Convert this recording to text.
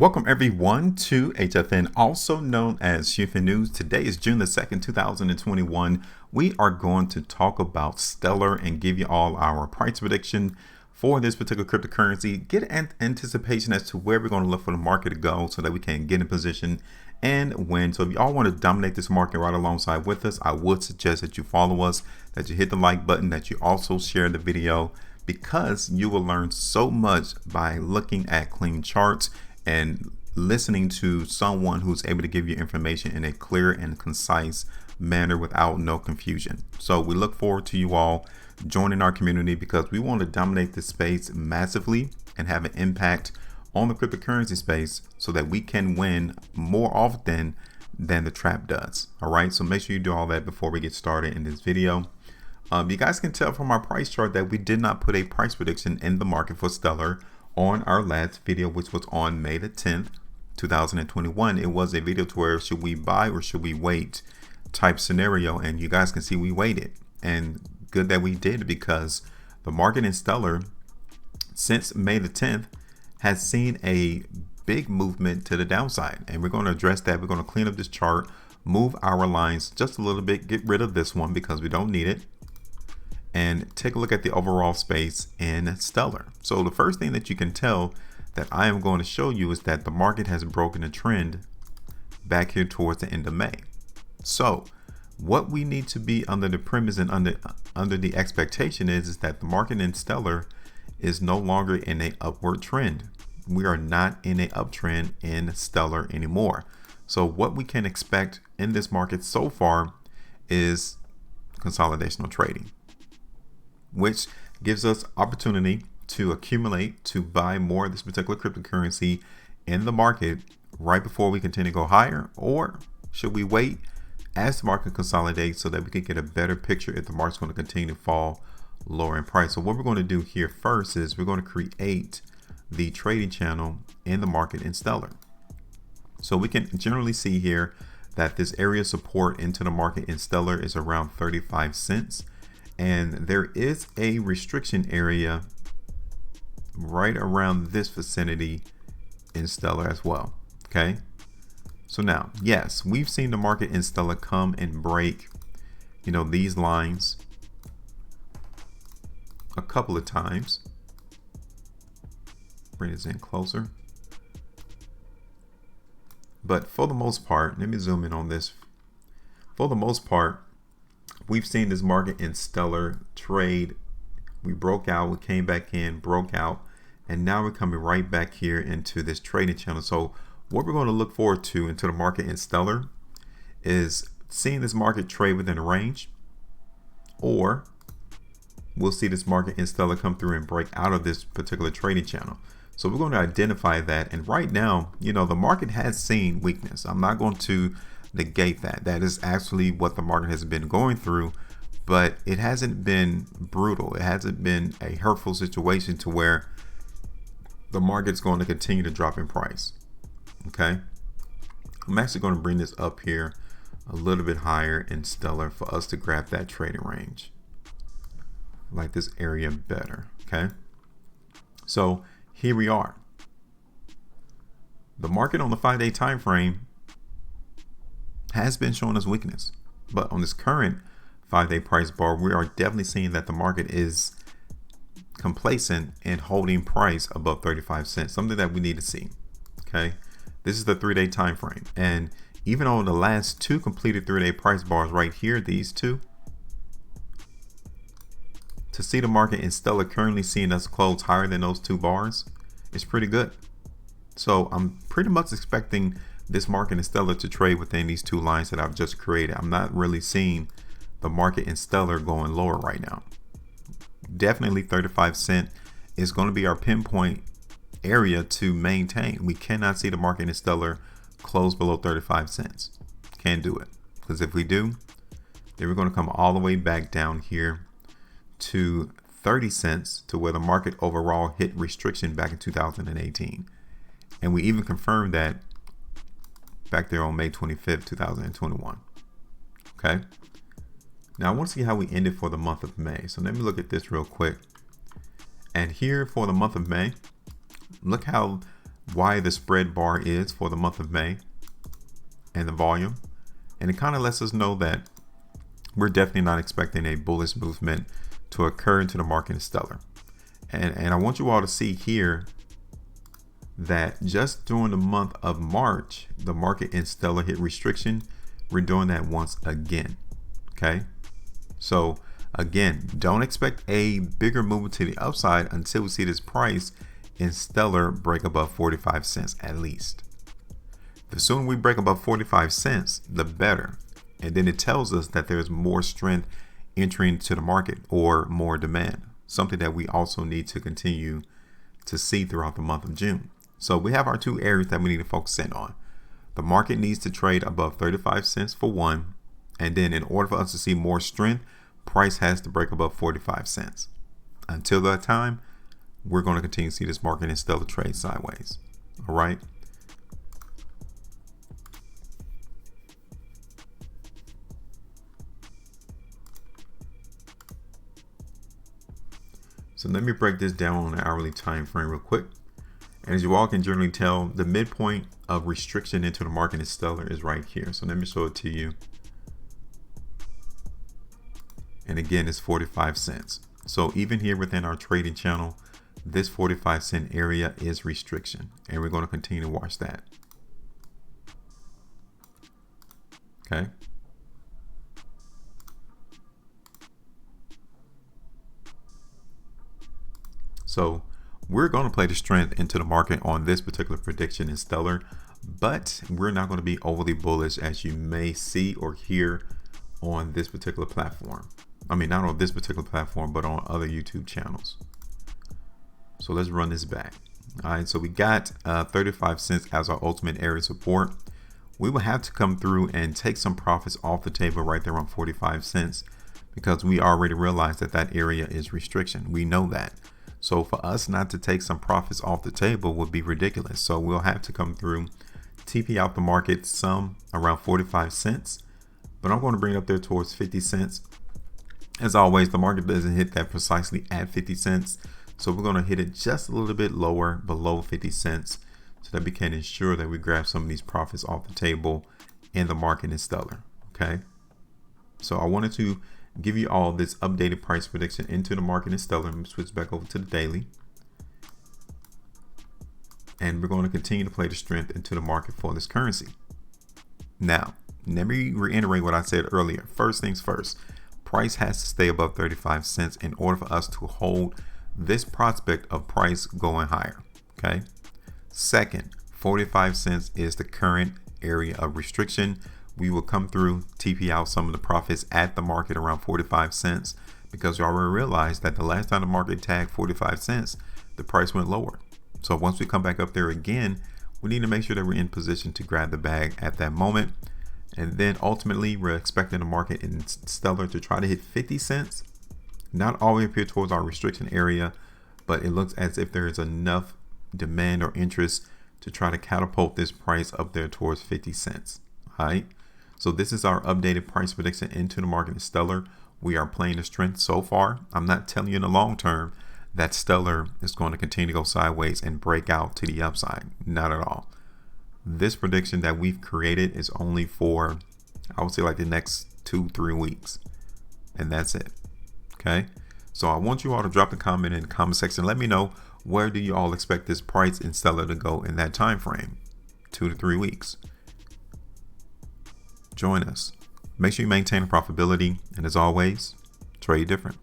Welcome everyone to HueFin, also known as HueFin News. Today is June the 2nd, 2021. We are going to talk about Stellar and give you all our price prediction for this particular cryptocurrency. Get an anticipation as to where we're going to look for the market to go so that we can get in position and win. So if you all want to dominate this market right alongside with us, I would suggest that you follow us, that you hit the like button, that you also share the video, because you will learn so much by looking at clean charts and listening to someone who's able to give you information in a clear and concise manner without no confusion. So we look forward to you all joining our community, because we want to dominate this space massively and have an impact on the cryptocurrency space so that we can win more often than the trap does. All right, so make sure you do all that before we get started in this video. You guys can tell from our price chart that we did not put a price prediction in the market for Stellar on our last video, which was on May the 10th, 2021. It was a video to where should we buy or should we wait type scenario, and you guys can see we waited, and good that we did, because the market in Stellar since May the 10th has seen a big movement to the downside, and we're going to address that. We're going to clean up this chart, move our lines just a little bit, get rid of this one because we don't need it, and take a look at the overall space in Stellar. So the first thing that you can tell that I am going to show you is that the market has broken a trend back here towards the end of May. So what we need to be under the premise and under the expectation is that the market in Stellar is no longer in a upward trend. We are not in a uptrend in Stellar anymore. So what we can expect in this market so far is consolidational trading, which gives us opportunity to accumulate, to buy more of this particular cryptocurrency in the market right before we continue to go higher, or should we wait as the market consolidates so that we can get a better picture if the market's going to continue to fall lower in price. So what we're going to do here first is we're going to create the trading channel in the market in Stellar. So we can generally see here that this area of support into the market in Stellar is around 35 cents. And there is a restriction area right around this vicinity in Stellar as well. Okay. So now, yes, we've seen the market in Stellar come and break, these lines a couple of times. Bring this in closer. But for the most part, let me zoom in on this. For the most part, we've seen this market in Stellar trade. We broke out, we came back in, broke out, and now we're coming right back here into this trading channel. So what we're going to look forward to into the market in Stellar is seeing this market trade within a range, or we'll see this market in Stellar come through and break out of this particular trading channel. So we're going to identify that. And right now, the market has seen weakness. I'm not going to negate that. That is actually what the market has been going through, but it hasn't been brutal. It hasn't been a hurtful situation to where the market's going to continue to drop in price. Okay. I'm actually going to bring this up here a little bit higher in Stellar for us to grab that trading range. I like this area better. Okay. So here we are. The market on the 5-day time frame has been showing us weakness, but on this current 5-day price bar, we are definitely seeing that the market is complacent and holding price above 35 cents, something that we need to see. Okay, this is the 3-day time frame, and even on the last two completed 3-day price bars right here, these two, to see the market in Stellar currently seeing us close higher than those two bars is pretty good. So I'm pretty much expecting this market in Stellar to trade within these two lines that I've just created. I'm not really seeing the market in Stellar going lower right now. Definitely 35 cent is going to be our pinpoint area to maintain. We cannot see the market in Stellar close below 35 cents. Can't do it, because if we do, then we're going to come all the way back down here to 30 cents, to where the market overall hit restriction back in 2018. And we even confirmed that back there on May 25th, 2021. Okay. Now I want to see how we ended for the month of May. So let me look at this real quick. And here for the month of May, look how why the spread bar is for the month of May and the volume. And it kind of lets us know that we're definitely not expecting a bullish movement to occur into the market in Stellar. And I want you all to see here that just during the month of March, the market in Stellar hit restriction. We're doing that once again. Okay. So again, don't expect a bigger movement to the upside until we see this price in Stellar break above 45 cents at least. The sooner we break above 45 cents, the better. And then it tells us that there's more strength entering to the market or more demand, something that we also need to continue to see throughout the month of June. So we have our two areas that we need to focus in on. The market needs to trade above 35 cents for one. And then in order for us to see more strength, price has to break above 45 cents. Until that time, we're going to continue to see this market in Stellar trade sideways. All right. So let me break this down on an hourly time frame real quick. And as you all can generally tell, the midpoint of restriction into the market in Stellar is right here. So let me show it to you. And again, it's 45 cents. So even here within our trading channel, this 45-cent area is restriction. And we're going to continue to watch that. Okay. So we're going to play the strength into the market on this particular prediction in Stellar, but we're not going to be overly bullish as you may see or hear on this particular platform. I mean, not on this particular platform, but on other YouTube channels. So let's run this back. All right, so we got 35 cents as our ultimate area support. We will have to come through and take some profits off the table right there on 45 cents because we already realized that that area is restriction. We know that. So for us not to take some profits off the table would be ridiculous. So we'll have to come through, TP out the market some around 45 cents, but I'm going to bring it up there towards 50 cents. As always, the market doesn't hit that precisely at 50 cents. So we're going to hit it just a little bit lower below 50 cents so that we can ensure that we grab some of these profits off the table in the market in Stellar. Okay. So I wanted to give you all this updated price prediction into the market in Stellar. Let me switch back over to the daily. And we're going to continue to play the strength into the market for this currency. Now, let me reiterate what I said earlier. First things first, price has to stay above 35 cents in order for us to hold this prospect of price going higher. Okay. Second, 45 cents is the current area of restriction. We will come through, TP out some of the profits at the market around 45 cents because we already realized that the last time the market tagged 45 cents, the price went lower. So once we come back up there again, we need to make sure that we're in position to grab the bag at that moment. And then ultimately, we're expecting the market in Stellar to try to hit 50 cents, not all the way up here towards our restriction area, but it looks as if there is enough demand or interest to try to catapult this price up there towards 50 cents. All right. So this is our updated price prediction into the market in Stellar. We are playing the strength so far. I'm not telling you in the long term that Stellar is going to continue to go sideways and break out to the upside. Not at all. This prediction that we've created is only for, I would say, like the next 2-3 weeks. And that's it. Okay. So I want you all to drop a comment in the comment section. Let me know, where do you all expect this price in Stellar to go in that time frame? 2 to 3 weeks. Join us. Make sure you maintain profitability. And as always, trade different.